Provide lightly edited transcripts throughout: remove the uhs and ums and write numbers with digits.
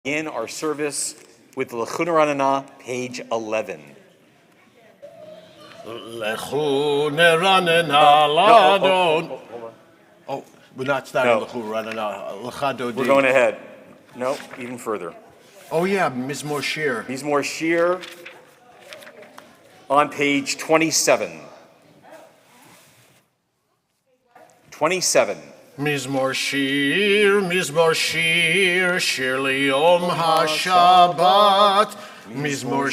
Begin our service with the Lechun Ranana, page 11. Lechun Ranana Ladon. Oh, we're not starting Lechun Ranana. Lechadodi. We're going ahead. No, even further. Oh yeah, Mizmor Shir. Mizmor Shir on page 27. 27. Mizmor Shir, Shir Liyom HaShabbat. Mizmor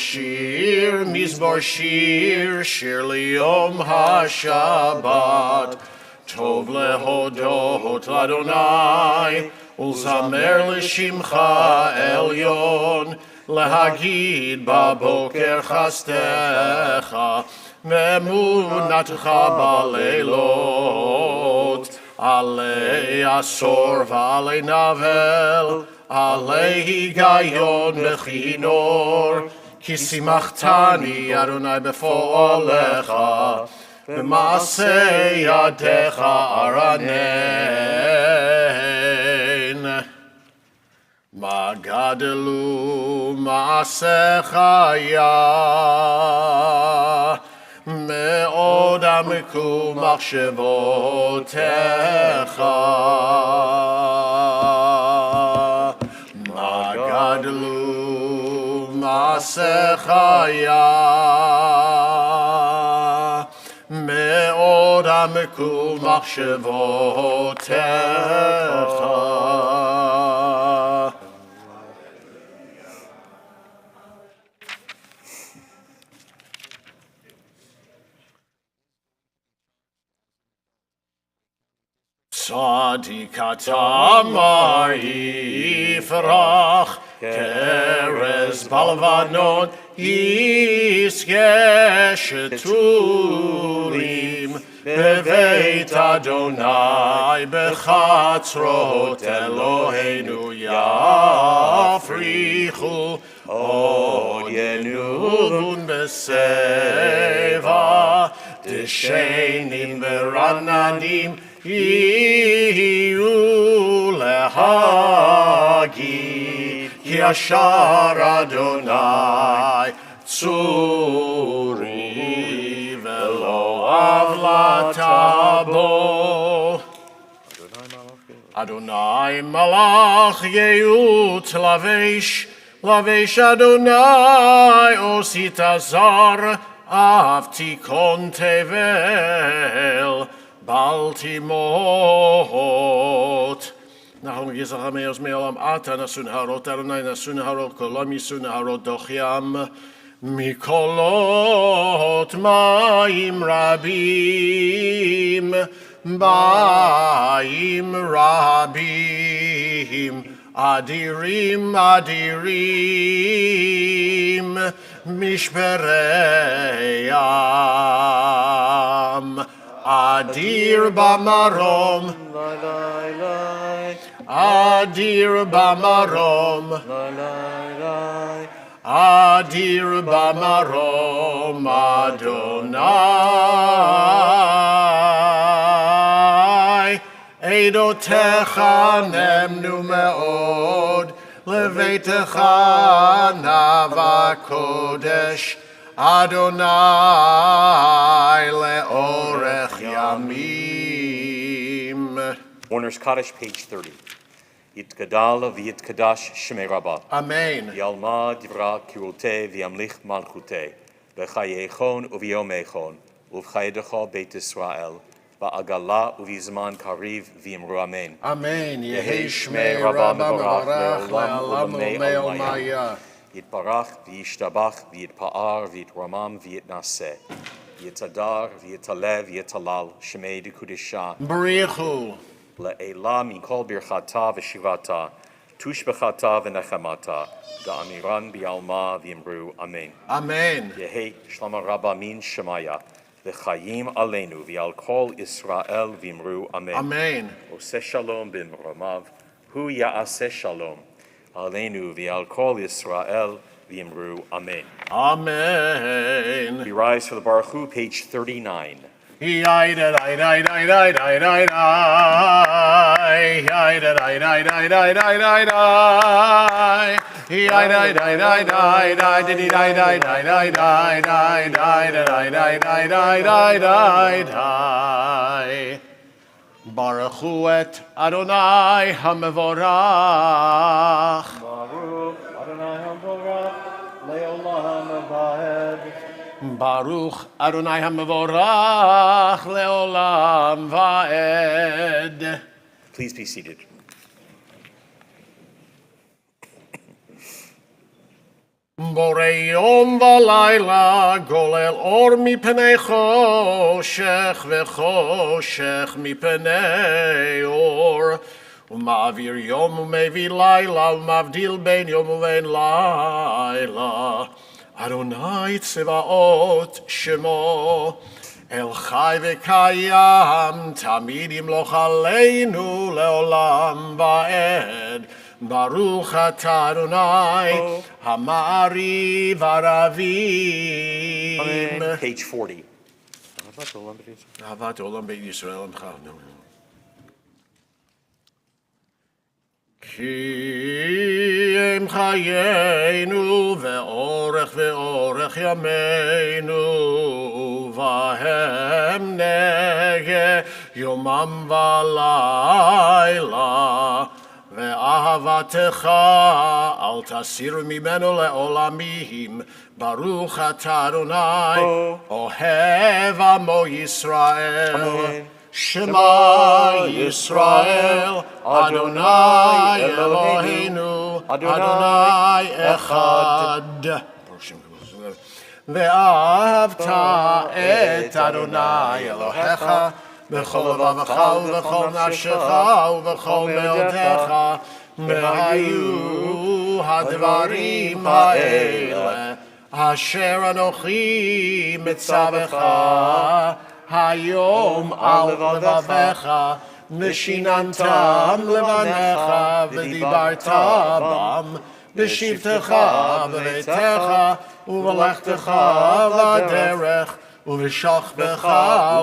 Shir, Shir Liyom HaShabbat. Tov lehodot l'Adonai, ulzamer l'shimcha elyon, lehagid baboker chastecha, ve'emunatcha baleilot. Alei asor v'alei navel, alei higayon v'chinor, ki simachtani Adonai b'fo'alecha, b'maaseh yadecha aranein. Ma gadelu ma'asecha ya, מאוד עמקו מחשבותיך, מה גדלו מעשיך היה, מאוד עמקו מחשבותיך. Tzadik Atamar Yifrach, Kerez Balvanon Yizke Sheturim, Beveit Adonai Bechatzrot Eloheinu Yafrichu, Oyenun Beseva, Deshenim Verananim Yiyu lehagid ki ashar Adonai tzuri velo avlatabo. Adonai malach yeut lavesh Adonai ositazar avtikon tevel. Baltimot. Nahom Gizahameos Meolam Ata Nasun Harot Adonai Nasun Harot Kolam Yisun Harot Dochiam Mikolot Maim Rabim Baim Rabim Adirim Mishpereyam Adir bamarom, Adir bamarom, Adir bamarom, Adonai. Eidotecha nemnu meod, levetecha nava kodesh. Adonai leorech yamim. Warner's Kaddish, page 30. Yitkadal v'yitkadash shemei rabbah. Amen. Yalma divra kirute v'yamlich malchute. V'chayechon uv'yomechon. Uv'chayedecha beit Israel. V'agala uv'yizman kariv v'yimru amen. Amen. Yehi shmei rabbah mevarach le'olam u'me'omaya. Yitbarach v'yishtabach v'yitpa'ar v'yitramam v'yitnaseh. Yitadar v'yitalev v'yitalal shemei dekudisha. B'richu. Le'ela mikol birchata v'shivata. Tushbechata v'nechamata. Ga'amiran bi'alma v'yimru amen. Amen. Yehi shlama rabba min shemaya. V'chayim aleinu v'al kol Israel v'yimru amen. Amen. Oseh shalom b'mromav. Hu ya'aseh shalom. Aleinu v'al kol Yisrael v'yimru amen. Amen. We rise for the Baruch Hu, page 39. Yai Baruch hu et Adonai HaMevorach. Baruch Adonai HaMevorach leolam va'ed. Baruch Adonai HaMevorach leolam va'ed. Please be seated. Borei yom v'layla golel or mipnei choshech v'choshech mipnei or umavir yom umevi layla umavdil ben yom uven layla Adonai tzvaot shemo El chai v'kayam tamid yimloch aleinu leolam va'ed Baruch atah Adonai Hamari Varavim. Amen. Page 40. Ahavat olam beit Yisrael Amcha. Ki em chayenu ve'orech yameinu vahem nege yomam v'layla ואהבתך אל תסיר ממנו לעולמים ברוך אתה אדוני אוהב עמו ישראל שמע ישראל אדוני אלוהינו אדוני אחד ואהבת את אדוני אלוהיך בכל לבבך ובכל נפשך ובכל מאודך והיו הדברים האלה אשר אנוכי מצווך היום על לבביך ושיננתם לבניך ודיברת בם בשבתך בביתך ובלכתך בדרך ובשוכבך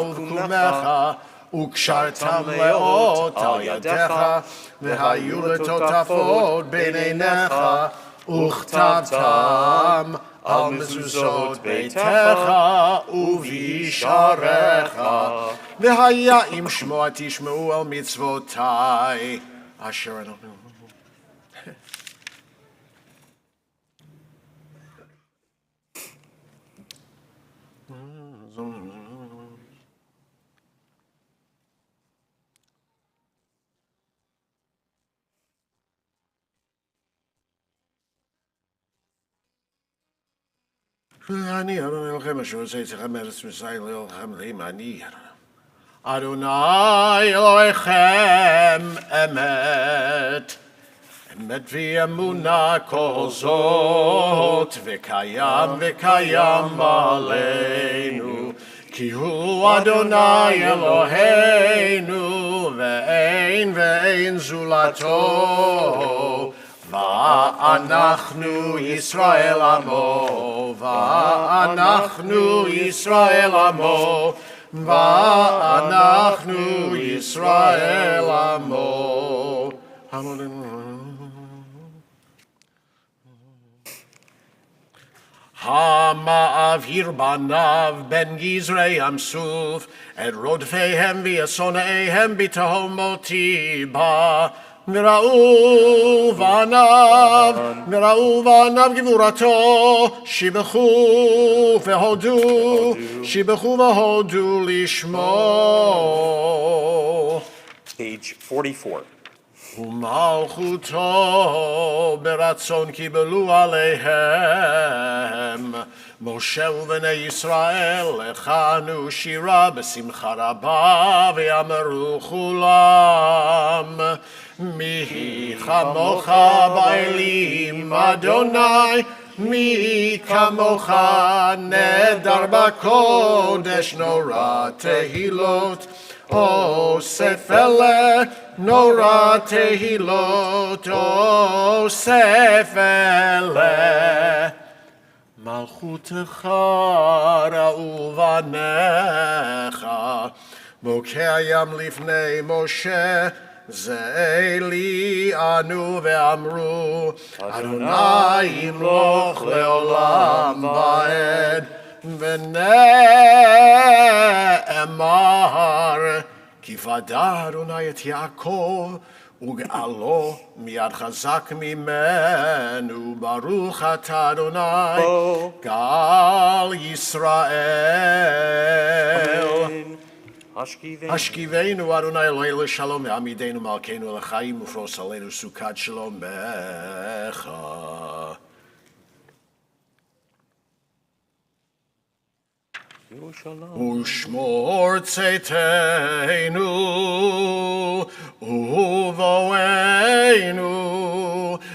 ובקומך וקשרתם לאות על ידיך והיו לטוטפות בין עיניך וכתבתם על מזוזות ביתך ובישעריך והיה אם שמוע תשמעו על מצוותיי אשר אנחנו אני אדוני אלוהיכם אשר יוצא אצלכם מארץ מצרים לאלוהיכם אני אדוני אלוהיכם אמת אמת ואמונה כל זאת וקיים עלינו כי הוא אדוני אלוהינו ואין זולתו ואנחנו ישראל עמו ואנחנו ישראל עמו ואנחנו ישראל עמו המעביר בניו בין גזרי ים סוף את רודפיהם וישונאיהם בתהומותי בה וראו בניו גבורתו שיבחו והודו לשמו. Page 44. ומלכותו ברצון קיבלו עליהם משה ובני ישראל לחנו שירה בשמחה רבה ואמרו כולם מי כמוך באלים אדוני מי כמוך נדר בקודש נורא תהילות אוסף אלה נורא תהילות אוסף אלה מלכותך ראו בניך בוקע ים לפני משה זה לי ענו ואמרו, אדוני ימלוך לעולם ועד, ונאמר, כי פדה אדוני את יעקב, וגאלו מיד חזק ממנו, ברוך אתה אדוני, גאל ישראל. השכיבנו אדוני אלוהינו לשלום, ועמידנו מלכנו לחיים, ופרוס עלינו סוכת שלומך. ושמור צאתנו ובואנו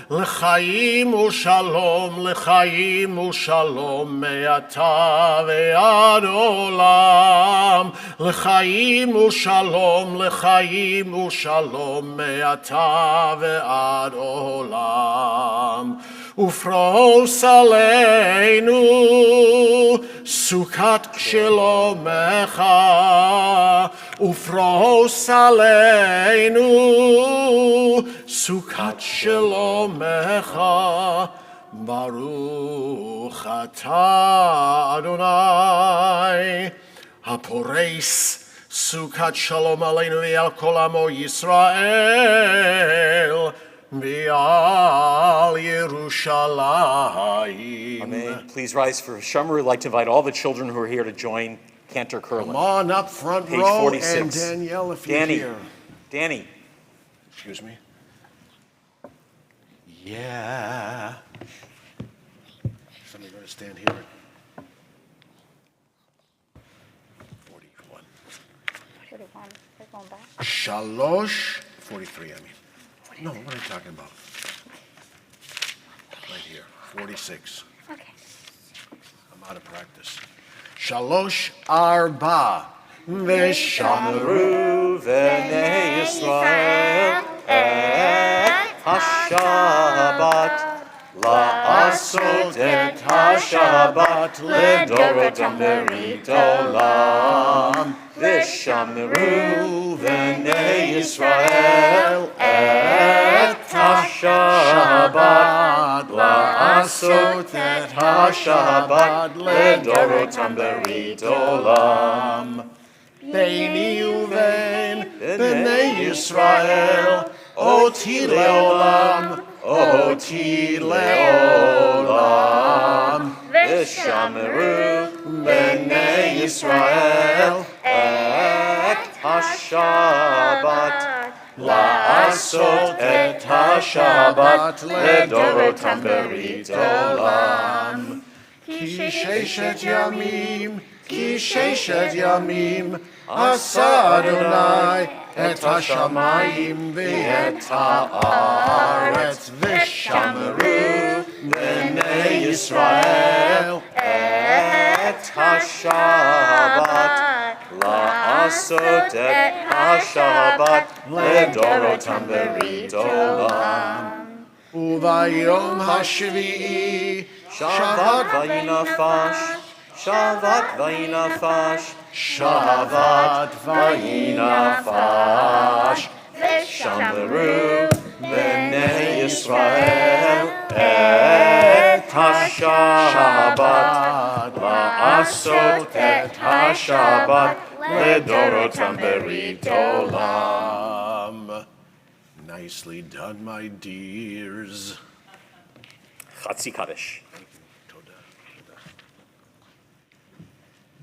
לחיים ושלום, לחיים ושלום מעתה ועד עולם, לחיים ושלום, לחיים ושלום מעתה ועד עולם. ופרוס עלינו סוכת שלומך, ופרוס עלינו סוכת שלומך, ברוך אתה אדוני הפורס סוכת שלום עלינו ועל כל עמו ישראל ועל ירושלים. Amen. Please rise for Shomer. I'd like to invite all the children who are here to join Cantor Curlin. Come on up front Page row, 46. and Danielle, if you're here. Danny. Excuse me. Yeah. Somebody going to stand here. 41. 41. They're going back. Shalosh. 43, I mean. No, what are you talking about? Right here. 46. Okay. I'm out of practice. Shalosh arba. V'shamru v'nei Yisrael et ha-Shabbat la'asot et ha-Shabbat ledorotam berit olam. V'shamru v'nei Yisrael et ha-Shabbat la'asot et ha-Shabbat ledorotam berit olam. Beini uvein b'nei Yisrael oti leolam, oti leolam. V'shamru b'nei Yisrael et ha-Shabbat la'asot et ha-Shabbat ledorotam berit olam. Ki sheshet yamim, ki sheshet yamim, asa Adonai et hashamayim ve'et haaretz, v'shamru b'nei Yisrael Et ha-Shabbat la'asot et ha-Shabbat ledorotam berit olam. Uvayom hashvi'i Shabbat vayinafash, Shabbat vayinafash, Shabbat vayinafash, V'shamru b'nei Yisrael et ha-Shabbat la'asot et ha-Shabbat ledorotam berit olam. Nicely done, my dears. Chatzi Kaddish.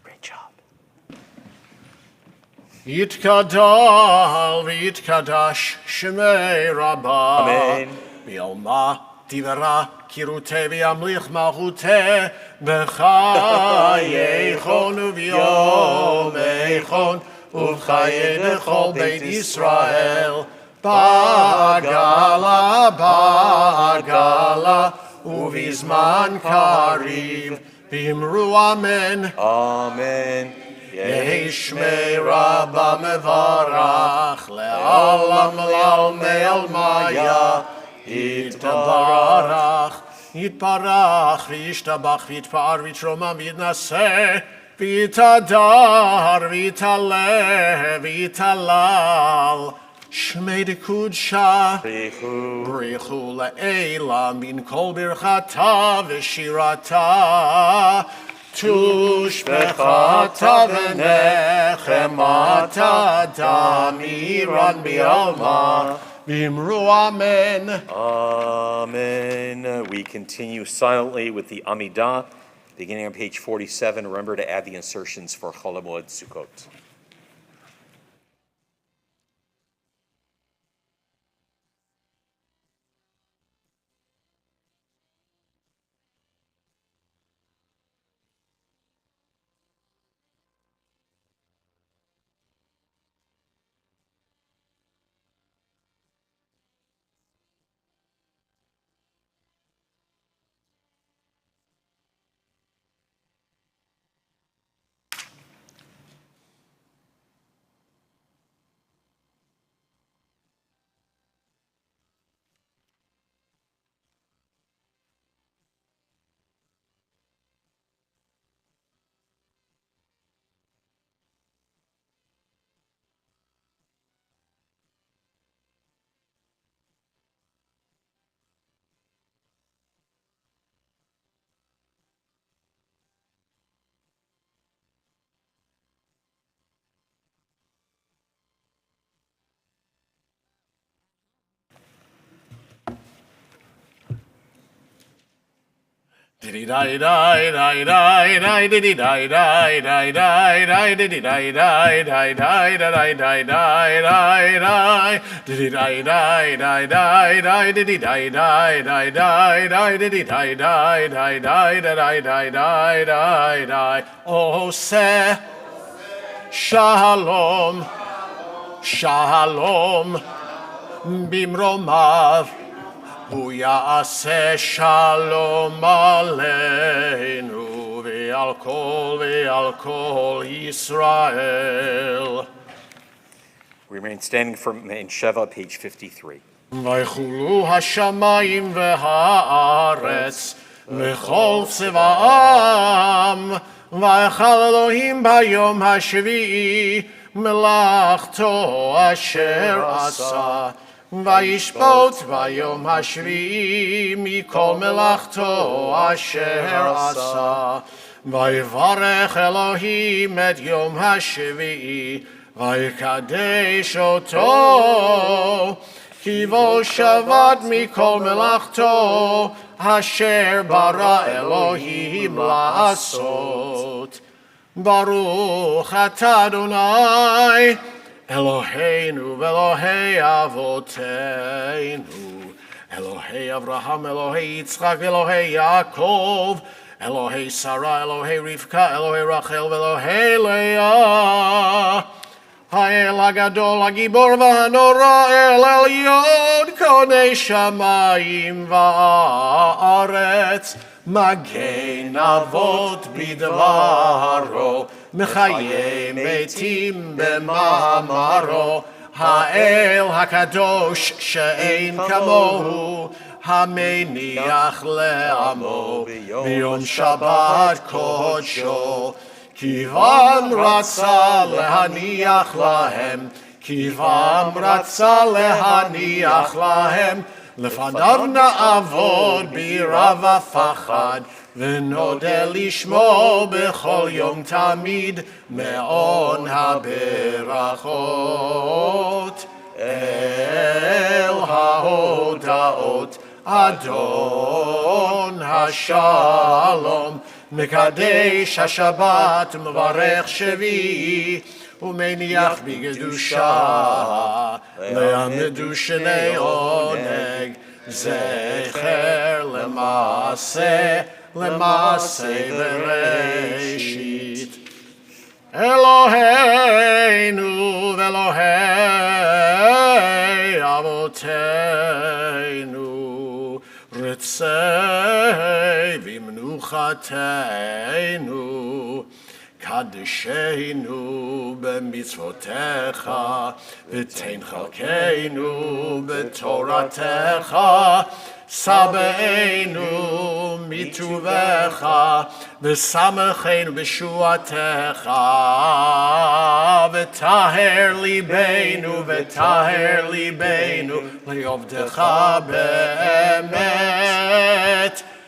Great job. Yitkadal v'yitkadash shemei rabbah. Amen. Bi'alma tivera kirute v'yamlich malchute b'chayechon u'v'yomechon u'v'chaye b'chol beit Yisrael ba'agala ba'agala u'v'zman kariv b'imru amen. Amen. Yehi shmei Rabba mevarach le'alam le'almei almaya yitbarach yitbarach v'yishtabach v'yitpar v'yitromam v'yitnaseh v'yitadar v'yitaleh v'yitalal שמי דקודשה, B'chu בריחו לאלה מן כל ברכתה ושירתה, תושבחתה ונחמתה דמירן בעלמה, ואמרו אמן. Amen. We continue silently with the Amidah, beginning on page 47. Remember to add the insertions for Chol HaMoed Sukkot. Diddy die die die die die diddy die die die die die diddy die die die die die die die die diddy die die die die die diddy die die die die die diddy die die die die die die die die oh say shalom shalom bimromav הוא יעשה שלום עלינו ועל כל ישראל. We remain standing from in Sheva, page 53. ויחולו השמיים והארץ וכל צבאם ויכל אלוהים ביום השביעי מלאכתו אשר עשה וישפוט ביום השביעי מכל מלאכתו אשר עשה ויברך אלוהים את יום השביעי ויקדש אותו כי בו שבת מכל מלאכתו אשר ברא אלוהים לעשות. ברוך אתה אדוני אלוהינו ואלוהי אבותינו, אלוהי אברהם, אלוהי יצחק, אלוהי יעקב, אלוהי שרה, אלוהי רבקה, אלוהי רחל ואלוהי לאה. האל הגדול, הגיבור והנורא, אל עליון קונה שמיים וארץ, מגן אבות בדברו, מחיי מתים במאמרו, האל הקדוש שאין כמוהו, המניח לעמו ביום שבת קודשו, כיוון רצה להניח להם, כיוון רצה להניח להם, לפניו נעבוד ביראה ופחד, ונודה לשמו בכל יום תמיד, מעון הברכות. אל ההודעות, אדון השלום, מקדש השבת, מברך שביעי, ומניח בקדושה, לעמדו שני עונג, זכר למעשה, למעשה בראשית. אלוהינו ואלוהי אבותינו, רצה במנוחתנו, קדשנו במצוותיך, ותן חלקנו בתורתך, שבענו מטובך, ושמחנו בשועתך, וטהר ליבנו, וטהר ליבנו, לעובדך באמת.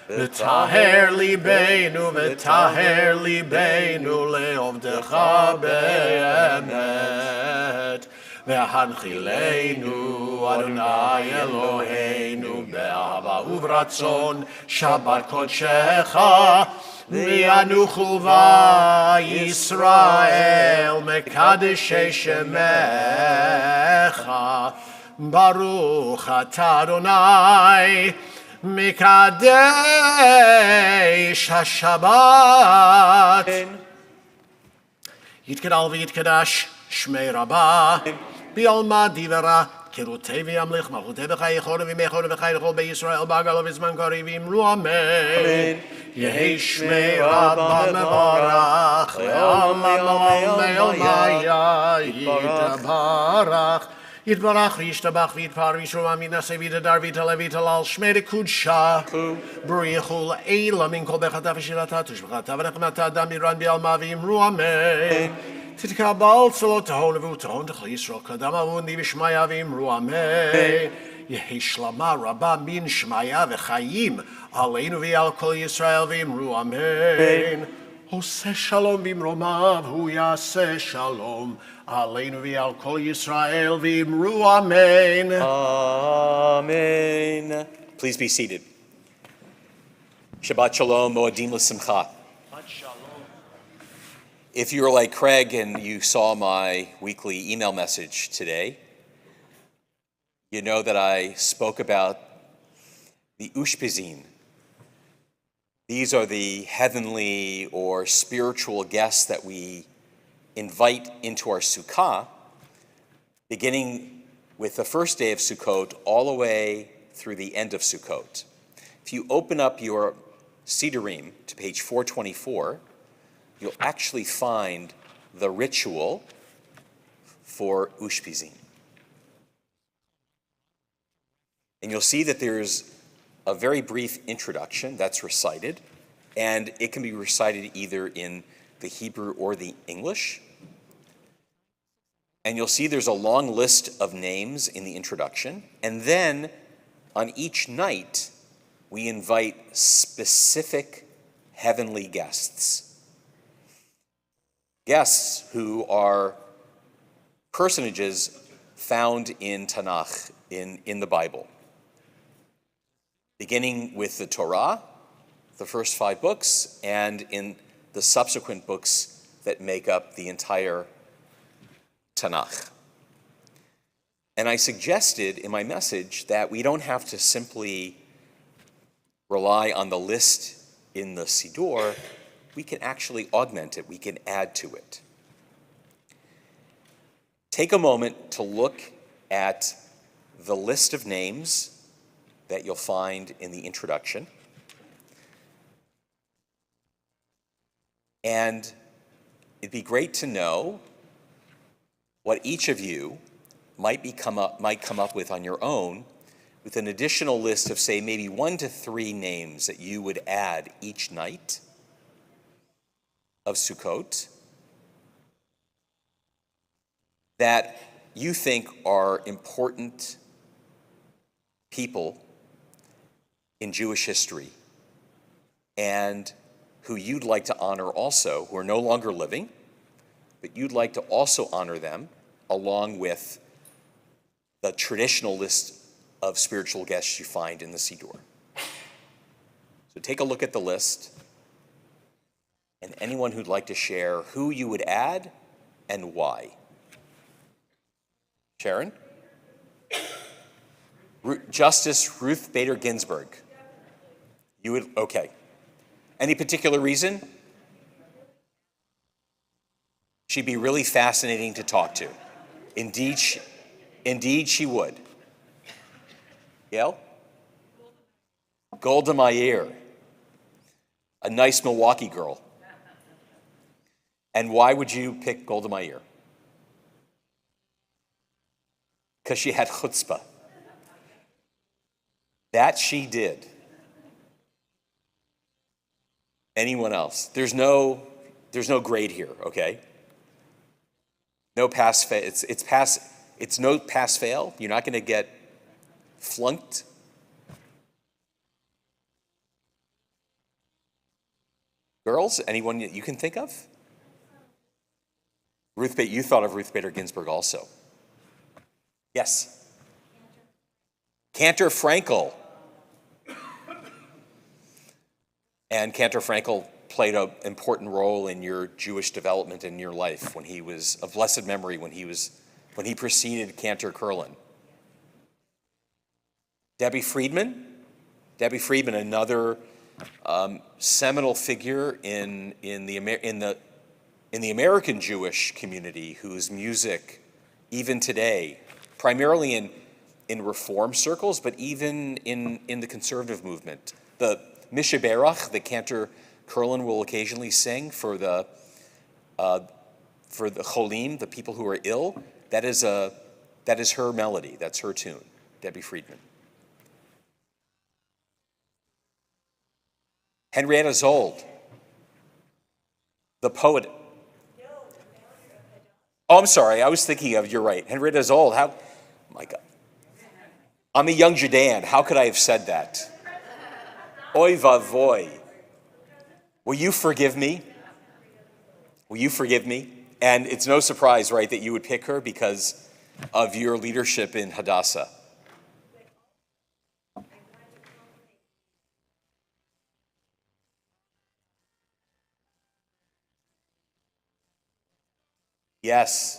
וטהר ליבנו, וטהר ליבנו, לעובדך באמת. והנחילנו, אדוני אלוהינו, באהבה וברצון, שבת קודשך, וינוחו בה ישראל, מקדשי שמך. ברוך אתה אדוני, מקדש השבת. יתגדל ויתקדש שמי רבה, בעלמא דיברה, קירותי וימליך, מלכותי וחי יכולה ומכונה וחי לכל בישראל, בגל ובזמן קריב ואמרו אמן. יהי שמי רבה מברך, לעלמא יתברך. יתברך וישתבח ויתפאר וישרום וינשא ויתהדר ויתעלה ויתהלל שמי לקודשה. בריחו לעילא מן כל ברכתה ושירתה תושבחתה ונחמתה דם נירן בעלמא ואמרו אמן. תתקבל צלות ההון ובוטהון תכל ישראל קדם אבוני ושמיה ואמרו אמן. יהי שלמה רבה מן שמיה וחיים עלינו ועל כל ישראל ואמרו אמן. עושה שלום במרומיו הוא יעשה שלום עלינו ועל כל ישראל ואמרו אמן. Amen. Please be seated. Shabbat shalom, moadim l'simcha. If you're like Craig and you saw my weekly email message today, you know that I spoke about the ushpizin. These are the heavenly or spiritual guests that we invite into our sukkah, beginning with the first day of Sukkot all the way through the end of Sukkot. If you open up your Sidurim to page 424, you'll actually find the ritual for ushpizin. And you'll see that there's a very brief introduction that's recited, and it can be recited either in the Hebrew or the English. And you'll see there's a long list of names in the introduction, and then on each night, we invite specific heavenly guests. Guests who are personages found in Tanakh, in the Bible. Beginning with the Torah, the first 5 books, and in the subsequent books that make up the entire Tanakh. And I suggested in my message that we don't have to simply rely on the list in the Siddur, we can actually augment it, we can add to it. Take a moment to look at the list of names that you'll find in the introduction. And it'd be great to know what each of you might come up with on your own, with an additional list of, say, maybe 1 to 3 names that you would add each night of Sukkot that you think are important people in Jewish history and who you'd like to honor also, who are no longer living, but you'd like to also honor them along with the traditional list of spiritual guests you find in the Siddur. So take a look at the list, and anyone who'd like to share who you would add and why. Sharon? Justice Ruth Bader Ginsburg. You would, okay. Any particular reason? She'd be really fascinating to talk to. Indeed, she would. Gail? Golda Meir, a nice Milwaukee girl. And why would you pick Golda Meir? Because she had chutzpah. That she did. Anyone else? There's no grade here, okay? No pass fail. It's no pass fail. You're not going to get flunked. Girls, anyone that you can think of? You thought of Ruth Bader Ginsburg also. Yes. Cantor Frankel. And Cantor Frankel played an important role in your Jewish development in your life when he was of blessed memory, when he preceded Cantor Curlin. Debbie Friedman, another seminal figure in the American Jewish community, whose music, even today, primarily in reform circles, but even in the conservative movement, the Mishaberach, the Cantor Curlin will occasionally sing for the cholim, the people who are ill. That is her melody. That's her tune. Debbie Friedman. Henrietta Zold, the poet. Oh, I'm sorry. I was thinking of. You're right. Henrietta Zold. How? Oh my God. I'm a young Judean. How could I have said that? Oy vavoy. Will you forgive me? Will you forgive me? And it's no surprise, right, that you would pick her because of your leadership in Hadassah. Yes.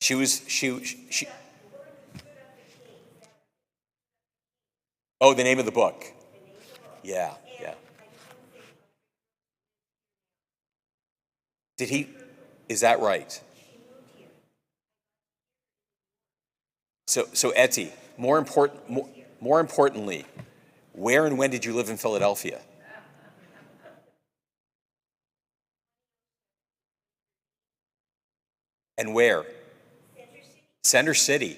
She. Oh, the name of the book. Yeah. Did he? Is that right? So Etty, more importantly, where and when did you live in Philadelphia? And where? Center City.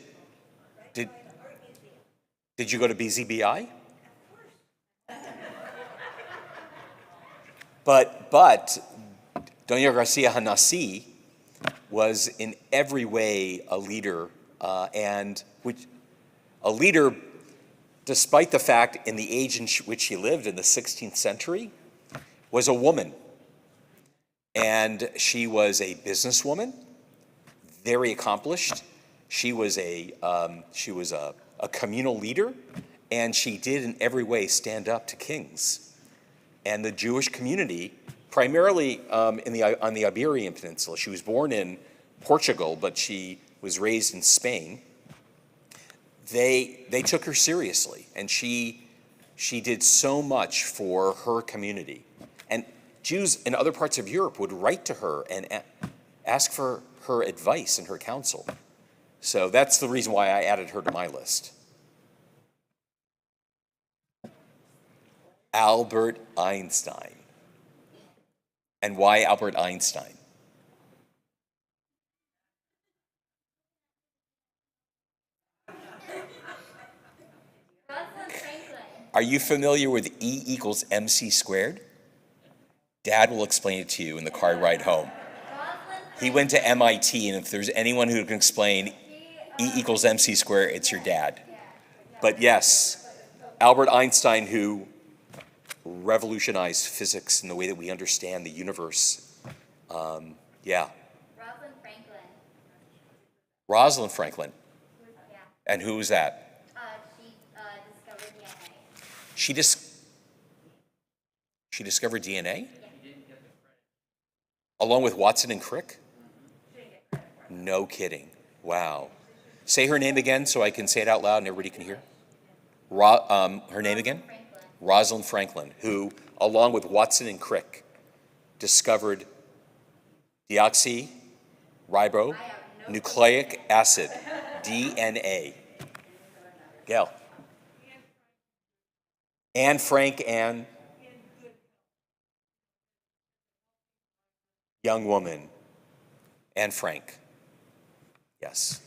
Did you go to BZBI? But Doña Garcia Hanasi was in every way a leader, despite the fact in the age in which she lived in the 16th century, was a woman. And she was a businesswoman, very accomplished. She was a communal leader, and she did in every way stand up to kings. And the Jewish community, primarily on the Iberian Peninsula, she was born in Portugal, but she was raised in Spain. They took her seriously, and she did so much for her community. And Jews in other parts of Europe would write to her and ask for her advice and her counsel. So that's the reason why I added her to my list. Albert Einstein. And why Albert Einstein? Are you familiar with E equals MC squared? Dad will explain it to you in the car ride home. He went to MIT, and if there's anyone who can explain E equals MC squared, it's your dad. But yes, Albert Einstein, who revolutionized physics and the way that we understand the universe. Yeah. Rosalind Franklin. Yeah. And who was that? She discovered DNA. She discovered DNA? Yeah. Along with Watson and Crick? No kidding. Wow. Say her name again so I can say it out loud and everybody can hear. Her name again? Rosalind Franklin, who, along with Watson and Crick, discovered deoxyribonucleic acid, DNA. Gail. Anne Frank, Anne. Young woman. Anne Frank. Yes.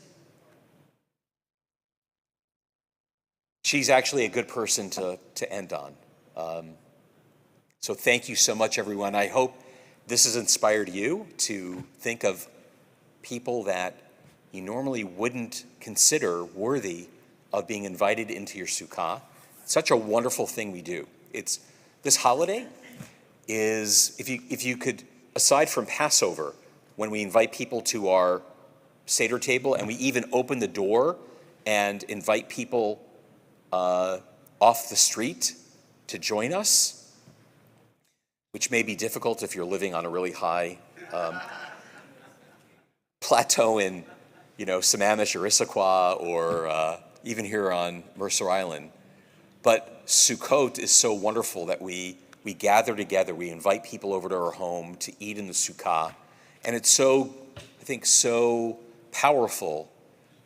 She's actually a good person to end on. So thank you so much, everyone. I hope this has inspired you to think of people that you normally wouldn't consider worthy of being invited into your sukkah. Such a wonderful thing we do. It's this holiday is, if you could, aside from Passover, when we invite people to our Seder table and we even open the door and invite people off the street to join us, which may be difficult if you're living on a really high plateau in, Sammamish or Issaquah or even here on Mercer Island. But Sukkot is so wonderful that we gather together, we invite people over to our home to eat in the sukkah, and it's so, I think, so powerful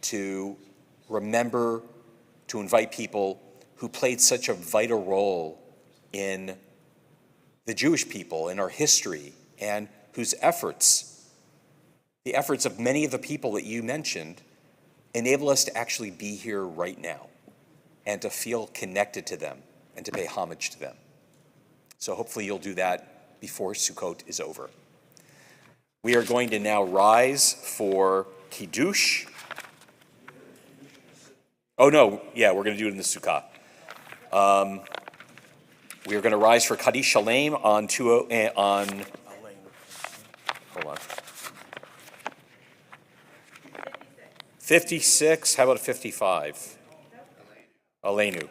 to remember to invite people who played such a vital role in the Jewish people, in our history, and whose efforts, the efforts of many of the people that you mentioned, enable us to actually be here right now and to feel connected to them and to pay homage to them. So hopefully you'll do that before Sukkot is over. We are going to now rise for Kiddush. Oh no, yeah, we're going to do it in the Sukkah. We are going to rise for Kaddish Shalem on hold on. 56, how about 55? Aleinu.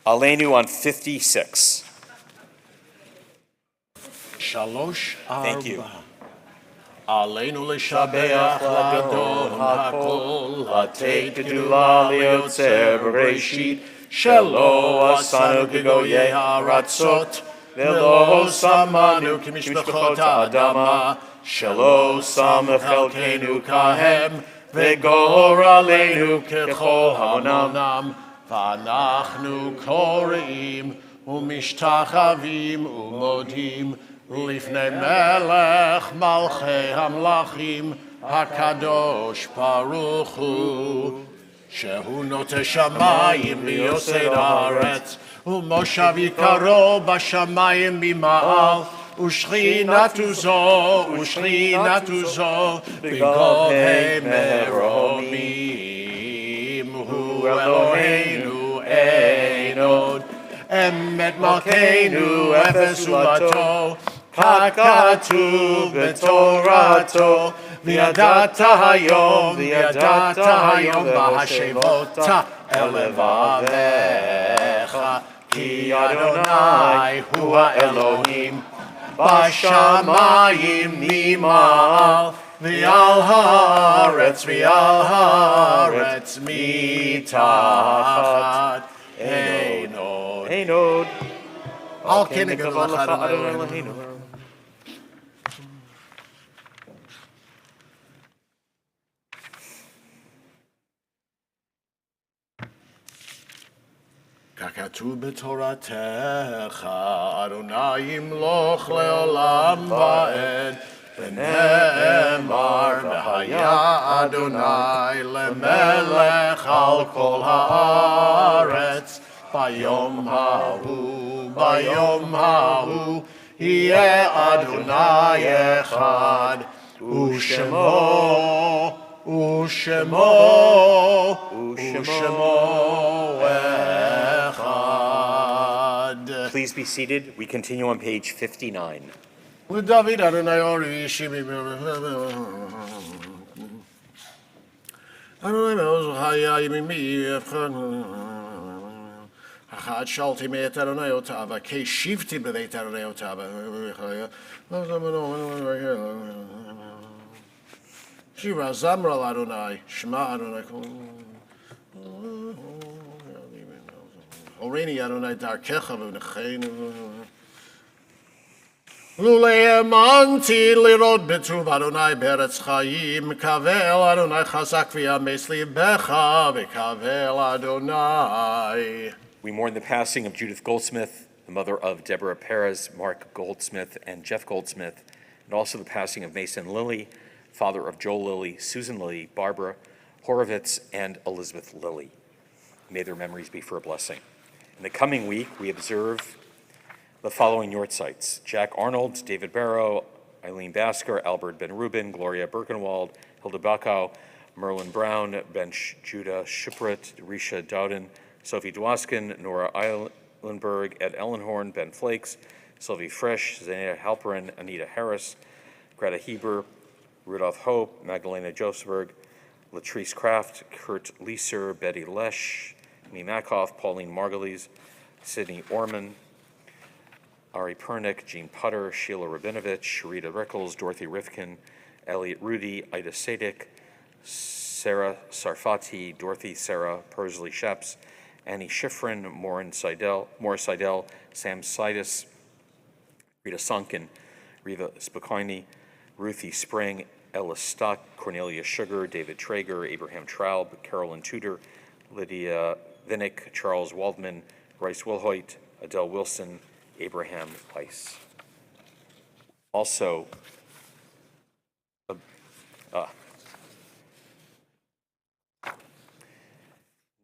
Aleinu on 56. Shalosh Thank you. Aleinu l'shabeach l'adon hakol hatei gedula liotzer b'reishit shelo asanu k'goyei haratzot v'lo samanu k'mishpachot ha'adama shelo sam chelkeinu kahem v'gor aleinu k'chol ha'onam v'anachnu koreim u'mishtachavim u'modim לפני מלך מלכי המלכים הקדוש ברוך הוא שהוא נוטה שמיים ויוסד הארץ ומושב יקרו בשמיים ממעל ושכינתו זו בגובה מרומים הוא אלוהינו אין עוד אמת מלכנו אפס ומתו ככתוב בתורתו וידעת היום בהשבות אל לבביך כי אדוני הוא האלוהים בשמיים ממעל ועל הארץ מתחת אין עוד על כן נגלה לך אדוני אלוהינו ככתוב בתורתך, אדוני ימלוך לעולם ועד, ונאמר, והיה אדוני למלך על כל הארץ, ביום ההוא, יהיה אדוני אחד, ושמו Please be seated. We continue on page 59. ודוד אדוני אורי שימי אדוני מעוז היה ימימי אחת שאלתי מאת אדוני אותה וכשבתי בבית אדוני אותה Shira Zamra Adonai, Shema Adonai. Oreni Adonai Darkecha V'Necheinu. Lule Amanti Lirod Betuv Adonai Beretz Chaim, Kavel Adonai Chazak V'Yames Libecha V'Kavel Adonai. We mourn the passing of Judith Goldsmith, the mother of Deborah Perez, Mark Goldsmith, and Jeff Goldsmith, and also the passing of Mason Lilly, father of Joel Lilly, Susan Lilly, Barbara Horovitz, and Elizabeth Lilly. May their memories be for a blessing. In the coming week, we observe the following Yortzites: Jack Arnold, David Barrow, Eileen Basker, Albert Ben Rubin, Gloria Birkenwald, Hilda Bacow, Merlin Brown, Ben Judah Shuprit, Risha Dowden, Sophie Dwoskin, Nora Eilenberg, Ed Ellenhorn, Ben Flakes, Sylvie Fresh, Zenia Halperin, Anita Harris, Greta Heber, Rudolph Hope, Magdalena Josberg, Latrice Kraft, Kurt Leeser, Betty Lesh, Amy Makoff, Pauline Margulies, Sydney Orman, Ari Pernick, Jean Putter, Sheila Rabinovich, Rita Rickles, Dorothy Rifkin, Elliot Rudy, Ida Sadik, Sarah Sarfati, Dorothy Sarah Persley Sheps, Annie Schifrin, Morris Seidel, Sam Sidis, Rita Sunken, Riva Spokojny, Ruthie Spring, Ella Stuck, Cornelia Sugar, David Traeger, Abraham Traub, Carolyn Tudor, Lydia Vinnick, Charles Waldman, Bryce Wilhoit, Adele Wilson, Abraham Weiss. Also,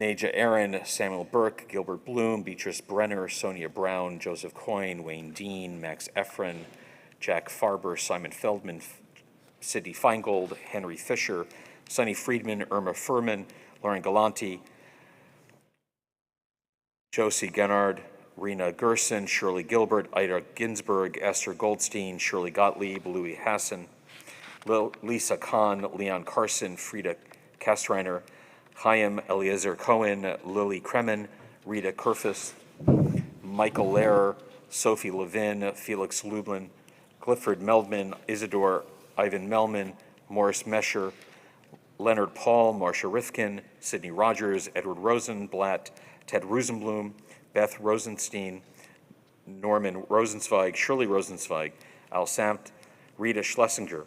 Naja Aaron, Samuel Burke, Gilbert Bloom, Beatrice Brenner, Sonia Brown, Joseph Coyne, Wayne Dean, Max Efron, Jack Farber, Simon Feldman, Sidney Feingold, Henry Fisher, Sonny Friedman, Irma Furman, Lauren Galanti, Josie Gennard, Rena Gerson, Shirley Gilbert, Ida Ginsberg, Esther Goldstein, Shirley Gottlieb, Louis Hassan, Lisa Kahn, Leon Carson, Frida Kastreiner, Chaim Eliezer Cohen, Lily Kremen, Rita Kerfus, Michael Lehrer, Sophie Levin, Felix Lublin, Clifford Meldman, Isidore Ivan Melman, Morris Mesher, Leonard Paul, Marcia Rifkin, Sidney Rogers, Edward Rosenblatt, Ted Rosenblum, Beth Rosenstein, Norman Rosenzweig, Shirley Rosenzweig, Al Samt, Rita Schlesinger,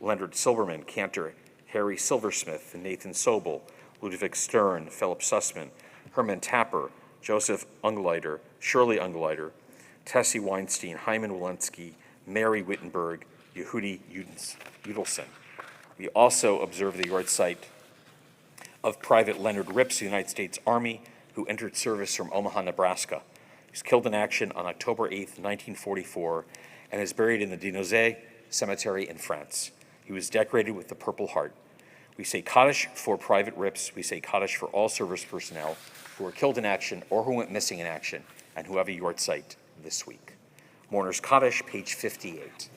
Leonard Silverman, Cantor, Harry Silversmith, Nathan Sobel, Ludwig Stern, Philip Sussman, Herman Tapper, Joseph Ungleiter, Shirley Ungleiter, Tessie Weinstein, Hyman Walensky, Mary Wittenberg, Yehudi Udelson. We also observe the yahrzeit of Private Leonard Rips, of the United States Army, who entered service from Omaha, Nebraska. He was killed in action on October 8th, 1944, and is buried in the Dinozé Cemetery in France. He was decorated with the Purple Heart. We say Kaddish for Private Rips. We say Kaddish for all service personnel who were killed in action or who went missing in action and who have a yahrzeit this week. Mourner's Kaddish, page 58.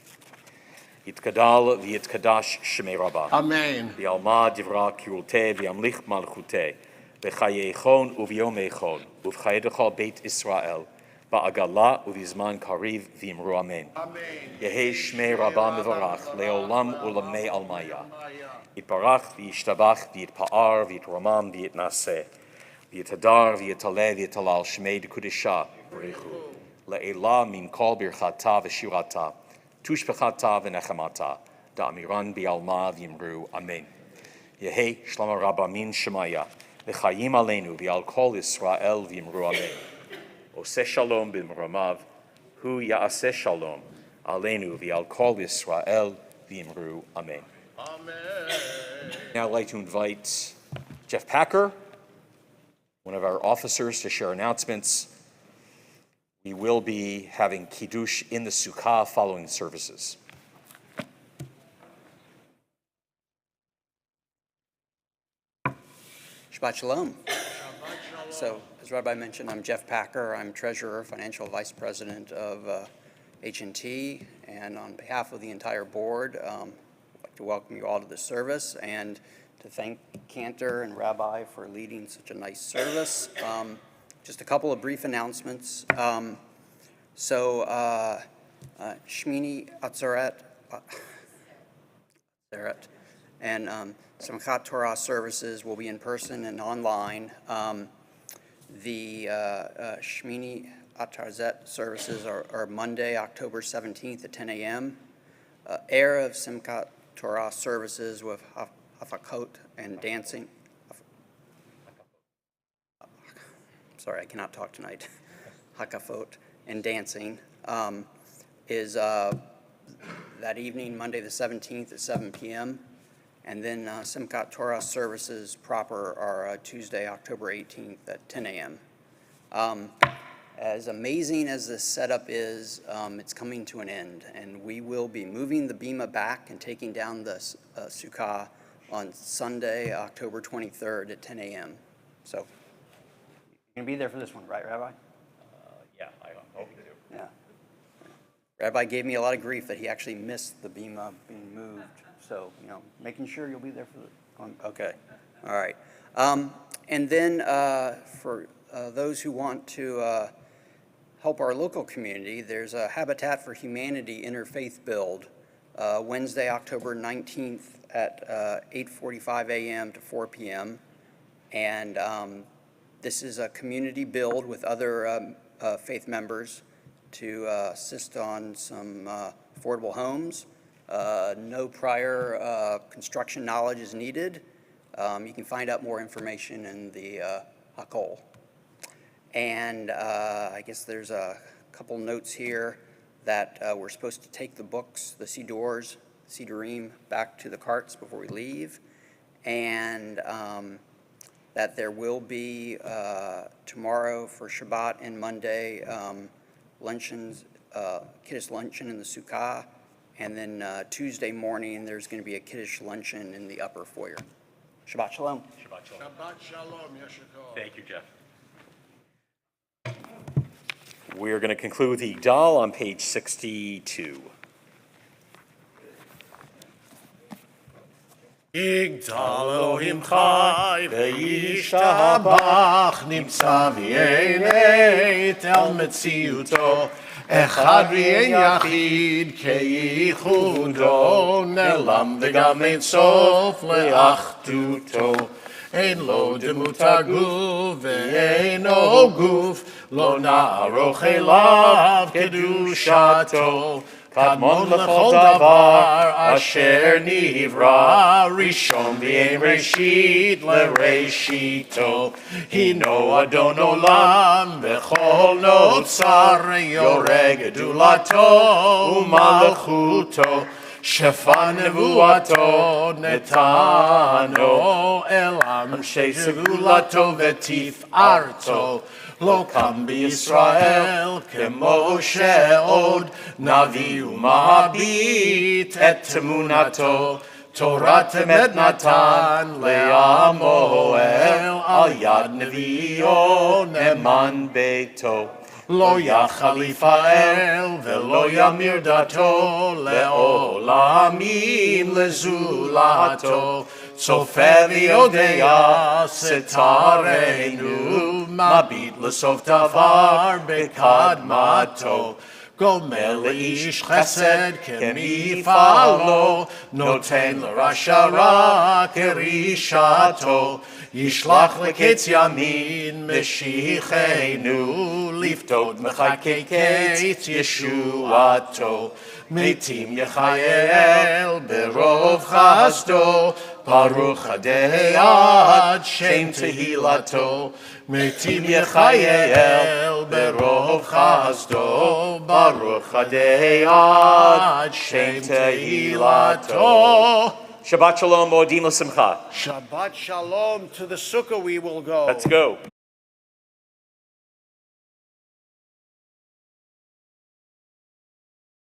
Yitkadal v'yitkadash shemei Rabbah. Amen. V'alma divra kiruteh v'yamlich malchuteh. V'chayeichon uv'yomeichon. Uv'chayedecha beit Israel. Ba'agala uv'izman kariv v'imru amen. Amen. Yehei shmei Rabbah mevarach. Leolam ulamei almaya. Yitbarach v'yishtabach v'yitpa'ar v'yitramam v'yitnaseh. V'yitadar v'yitaleh v'yitalal shmei dekudisha. B'richu. Le'elah min kol birchata v'shirata. Tushbechata v'nechamata, da'amiran bi'alma v'yimru, amen. Yehei shlama rabba min shemaya, v'chayim aleinu v'al kol Yisrael v'yimru, amen. Oseh shalom b'mramav, hu ya'aseh shalom, aleinu v'al kol Yisrael v'yimru, amen. Amen. Now I'd like to invite Jeff Packer, one of our officers, to share announcements. We will be having Kiddush in the Sukkah following the services. Shabbat Shalom. So, as Rabbi mentioned, I'm Jeff Packer. I'm Treasurer, Financial Vice President of H&T, and on behalf of the entire board, I'd like to welcome you all to the service and to thank Cantor and Rabbi for leading such a nice service. Just a couple of brief announcements. Shmini Atzeret And Simchat Torah services will be in person and online. The Shmini Atarzet services are Monday, October 17th at 10 a.m. Erev Simchat Torah services with hafakot and dancing. Sorry, I cannot talk tonight. Hakafot and dancing is that evening, Monday the 17th at 7 p.m. And then Simchat Torah services proper are Tuesday, October 18th at 10 a.m. As amazing as this setup is, it's coming to an end, and we will be moving the bima back and taking down the sukkah on Sunday, October 23rd at 10 a.m. So you're going to be there for this one, right, Rabbi? Yeah, I hope you do. Yeah. Rabbi gave me a lot of grief that he actually missed the bima being moved. So, making sure you'll be there for the, okay. All right. And then for those who want to help our local community, there's a Habitat for Humanity Interfaith Build Wednesday, October 19th at 8:45 a.m. to 4 p.m. And this is a community build with other faith members to assist on some affordable homes. No prior construction knowledge is needed. You can find out more information in the HaKol. And I guess there's a couple notes here that we're supposed to take the books, the Sidurim, back to the carts before we leave. And that there will be tomorrow for Shabbat and Monday luncheons, Kiddush luncheon in the Sukkah. And then Tuesday morning, there's going to be a Kiddush luncheon in the upper foyer. Shabbat Shalom. Shabbat shalom. Shabbat shalom, Yeshua. Thank you, Jeff. We're going to conclude with the Yigdal on page 62. יגדל אלוהים חי וישתבח נמצא ויינאת אל מציאותו אחד ואין יחיד כייחודו נעלם וגם אין סוף לאחדותו אין לו דמות הגוף ואינו גוף לא נערוך אליו קדושתו קדמון לכל דבר אשר נברא ראשון ואין ראשית לראשיתו הינו אדון עולם בכל נוצר יורה גדולתו ומלכותו שפע נבואתו נתנו אל אנשי סגולתו ותפארתו לא קם בישראל כמו שעוד נביא ומביט את תמונתו תורת אמת נתן לעמו על יד נביאו נאמן ביתו לא יכל לפעל ולא ימיר דתו לעולמים לזולתו צופה ויודע סתרנו מביט לסוף דבר בקדמתו גומל לאיש חסד כמפעלו נותן לרשע רע כרישתו ישלח לקץ ימין משיחנו לפתות מחכה קץ ישועתו מתים יחייל ברוב חסדו ברוך הדעת שם תהילתו מתים יחייל ברוב חסדו ברוך הדעת שם תהילתו Shabbat shalom, mo'adim l'simcha. Shabbat shalom. To the sukkah we will go. Let's go.